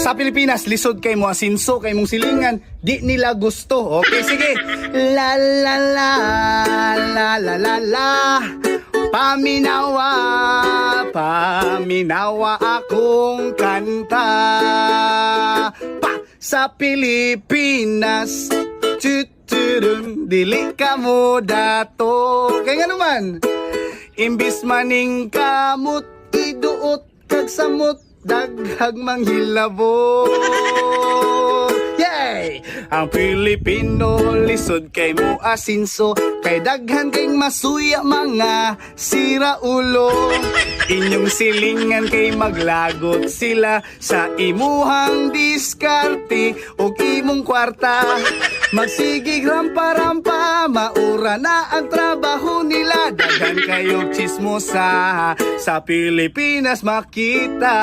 Sa Pilipinas, lisod kay mo asinso, kay mong silingan, di nila gusto. Okay, sige. La la la, la la la la. Paminawa, paminawa akong kanta. Pa, sa Pilipinas, tuturun, dili ka mo dato. Kaya nga naman, imbis maning kamot, iduot kag samot, daghag manghilabot. Yay! Ang Pilipino lisod kay mo asinso, kay daghan kay masuya mga siraulo. Inyong silingan kay maglagot sila sa imuhang diskarte o imong kwarta. Magsigig rampa-rampa, maura na ang trabaho nila. Daghan kayong chismosa sa Pilipinas makita.